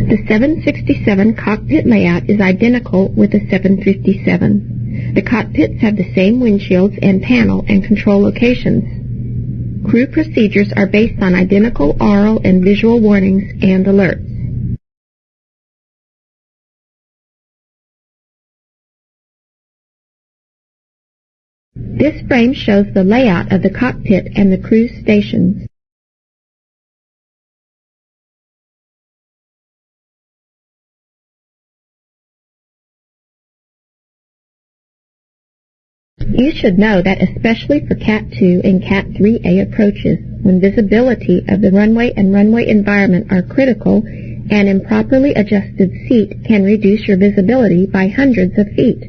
The 767 cockpit layout is identical with the 757. The cockpits have the same windshields and panel and control locations. Crew procedures are based on identical oral and visual warnings and alerts. This frame shows the layout of the cockpit and the crew's stations. You should know that especially for Cat 2 and Cat 3A approaches, when visibility of the runway and runway environment are critical, an improperly adjusted seat can reduce your visibility by hundreds of feet.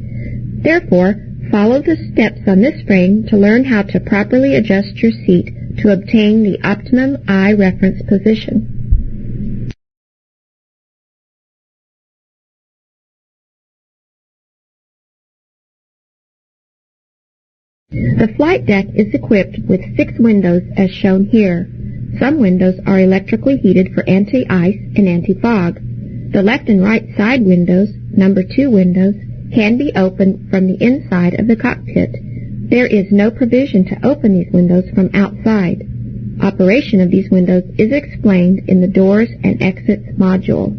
Therefore, follow the steps on this frame to learn how to properly adjust your seat to obtain the optimum eye reference position. The flight deck is equipped with 6 windows as shown here. Some windows are electrically heated for anti-ice and anti-fog. The left and right side windows, number 2 windows, can be opened from the inside of the cockpit. There is no provision to open these windows from outside. Operation of these windows is explained in the Doors and Exits module.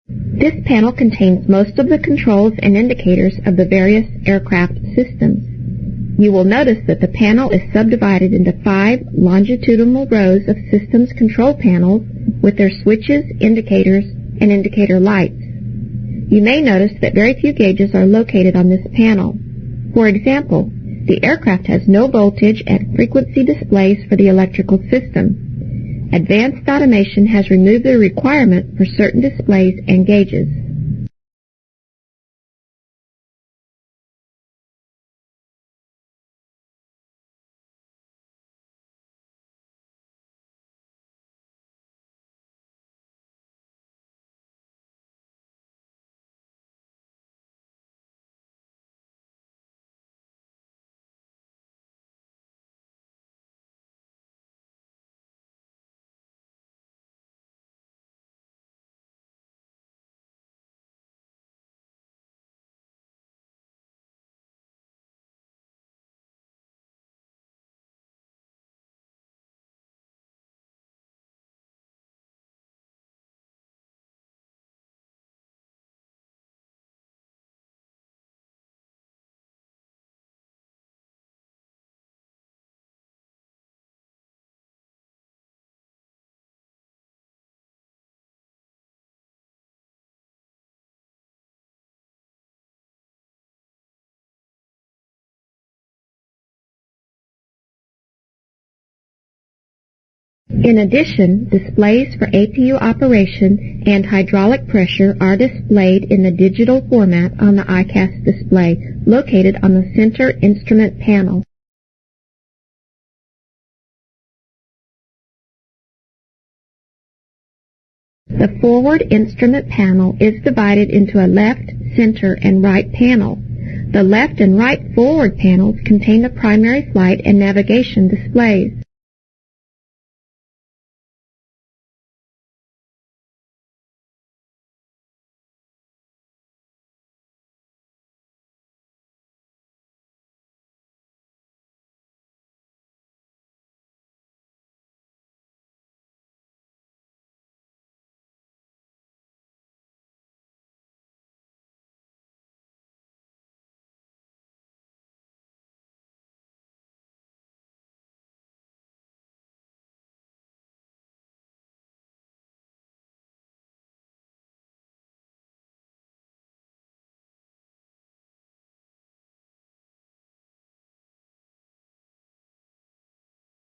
This panel contains most of the controls and indicators of the various aircraft systems. You will notice that the panel is subdivided into 5 longitudinal rows of systems control panels with their switches, indicators, and indicator lights. You may notice that very few gauges are located on this panel. For example, the aircraft has no voltage and frequency displays for the electrical system. Advanced automation has removed the requirement for certain displays and gauges. In addition, displays for APU operation and hydraulic pressure are displayed in the digital format on the ICAS display located on the center instrument panel. The forward instrument panel is divided into a left, center, and right panel. The left and right forward panels contain the primary flight and navigation displays.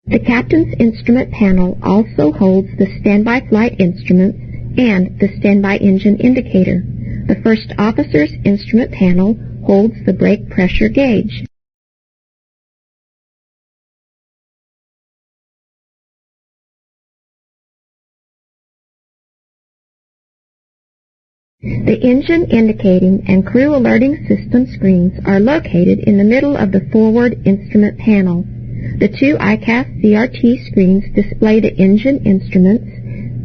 The captain's instrument panel also holds the standby flight instruments and the standby engine indicator. The first officer's instrument panel holds the brake pressure gauge. The engine indicating and crew alerting system screens are located in the middle of the forward instrument panel. The two ICAS CRT screens display the engine instruments,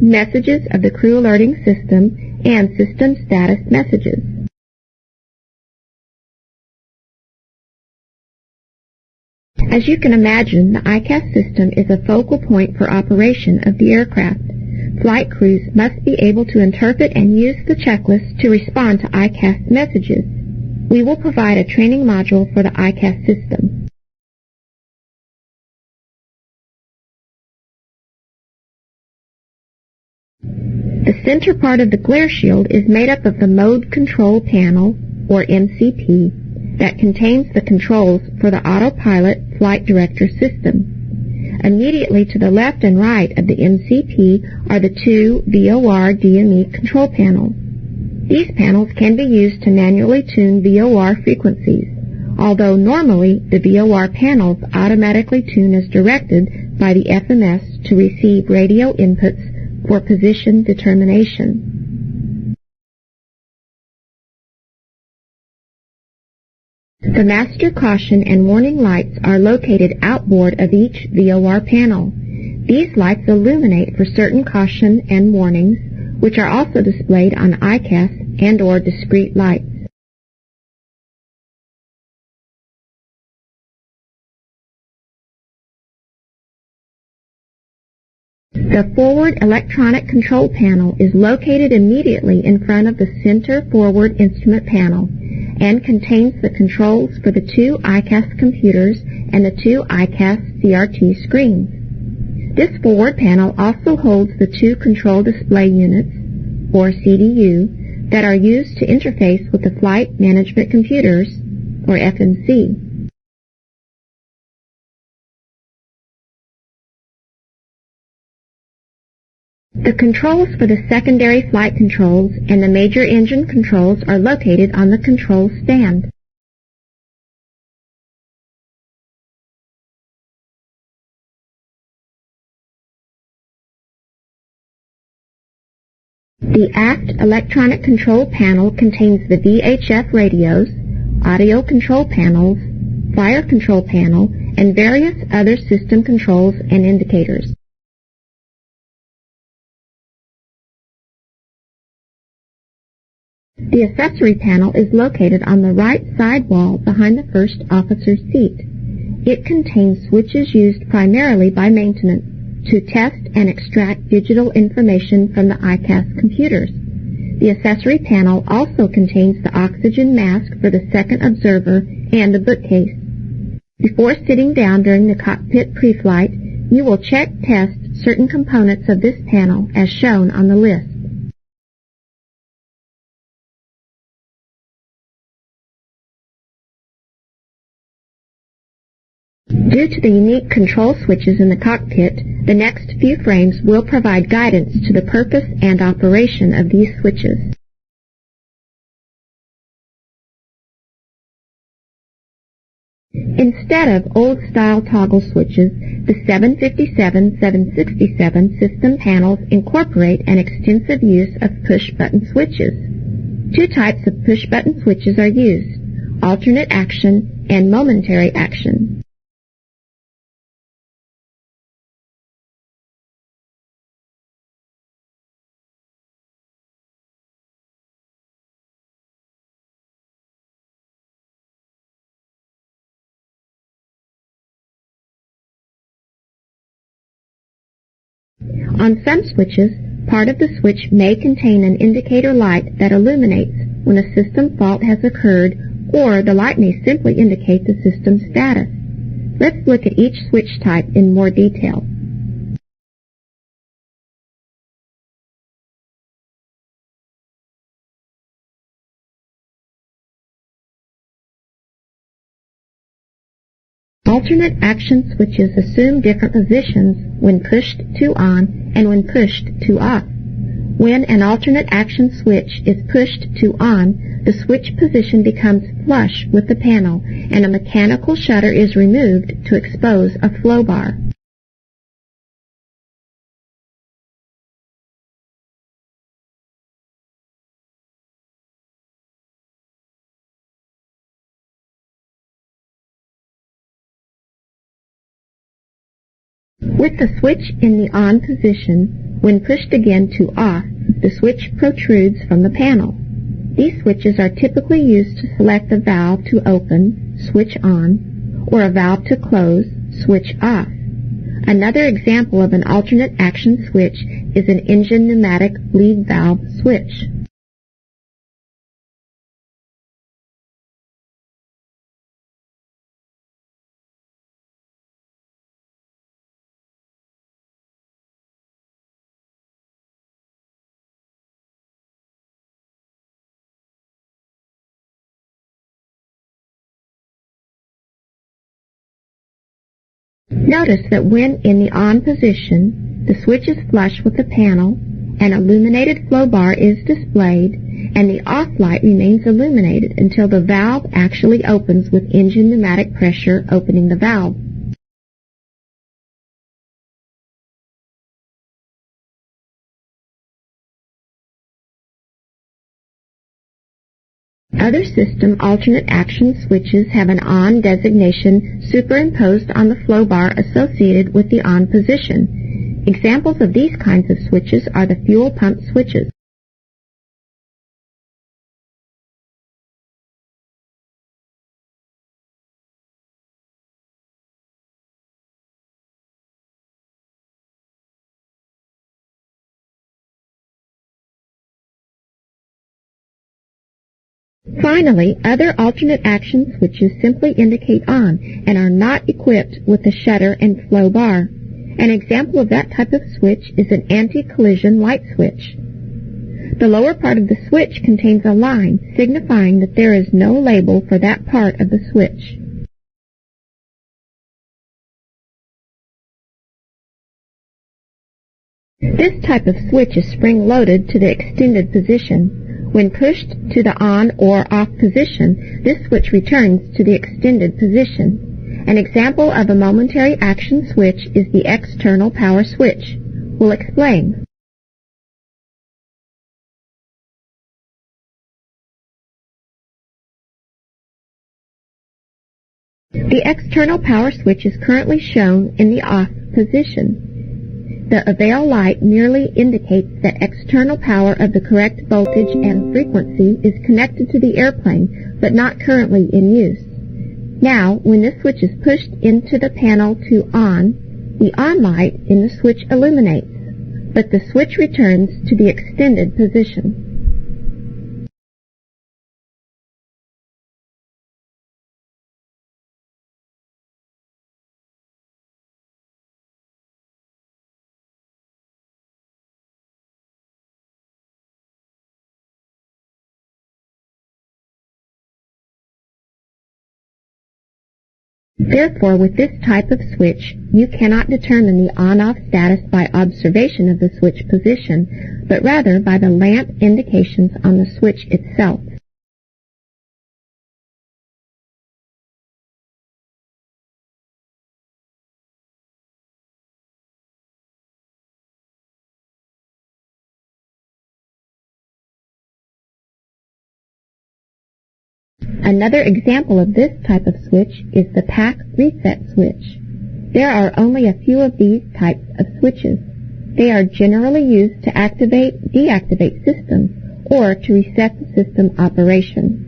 messages of the crew alerting system, and system status messages. As you can imagine, the ICAS system is a focal point for operation of the aircraft. Flight crews must be able to interpret and use the checklist to respond to ICAS messages. We will provide a training module for the ICAS system. The center part of the glare shield is made up of the Mode Control Panel, or MCP, that contains the controls for the autopilot flight director system. Immediately to the left and right of the MCP are the two VOR DME control panels. These panels can be used to manually tune VOR frequencies, although normally the VOR panels automatically tune as directed by the FMS to receive radio inputs for position determination. The master caution and warning lights are located outboard of each VOR panel. These lights illuminate for certain caution and warnings, which are also displayed on ICAS and/or discrete lights. The forward electronic control panel is located immediately in front of the center forward instrument panel and contains the controls for the two ICAS computers and the two ICAS CRT screens. This forward panel also holds the two control display units, or CDU, that are used to interface with the flight management computers, or FMC. The controls for the secondary flight controls and the major engine controls are located on the control stand. The aft electronic control panel contains the VHF radios, audio control panels, fire control panel, and various other system controls and indicators. The accessory panel is located on the right side wall behind the first officer's seat. It contains switches used primarily by maintenance to test and extract digital information from the ICAS computers. The accessory panel also contains the oxygen mask for the second observer and the bookcase. Before sitting down during the cockpit pre-flight, you will test certain components of this panel as shown on the list. Due to the unique control switches in the cockpit, the next few frames will provide guidance to the purpose and operation of these switches. Instead of old-style toggle switches, the 757-767 system panels incorporate an extensive use of push-button switches. Two types of push-button switches are used: alternate action and momentary action. On some switches, part of the switch may contain an indicator light that illuminates when a system fault has occurred, or the light may simply indicate the system status. Let's look at each switch type in more detail. Alternate action switches assume different positions when pushed to on and when pushed to off. When an alternate action switch is pushed to on, the switch position becomes flush with the panel and a mechanical shutter is removed to expose a flow bar. With the switch in the on position, when pushed again to off, the switch protrudes from the panel. These switches are typically used to select a valve to open, switch on, or a valve to close, switch off. Another example of an alternate action switch is an engine pneumatic bleed valve switch. Notice that when in the on position, the switch is flush with the panel, an illuminated flow bar is displayed, and the off light remains illuminated until the valve actually opens with engine pneumatic pressure opening the valve. Other system alternate action switches have an on designation superimposed on the flow bar associated with the on position. Examples of these kinds of switches are the fuel pump switches. Finally, other alternate action switches simply indicate on and are not equipped with the shutter and flow bar. An example of that type of switch is an anti-collision light switch. The lower part of the switch contains a line signifying that there is no label for that part of the switch. This type of switch is spring-loaded to the extended position. When pushed to the on or off position, this switch returns to the extended position. An example of a momentary action switch is the external power switch. We'll explain. The external power switch is currently shown in the off position. The avail light merely indicates that external power of the correct voltage and frequency is connected to the airplane, but not currently in use. Now, when this switch is pushed into the panel to on, the on light in the switch illuminates, but the switch returns to the extended position. Therefore, with this type of switch, you cannot determine the on-off status by observation of the switch position, but rather by the lamp indications on the switch itself. Another example of this type of switch is the pack reset switch. There are only a few of these types of switches. They are generally used to activate, deactivate systems, or to reset the system operation.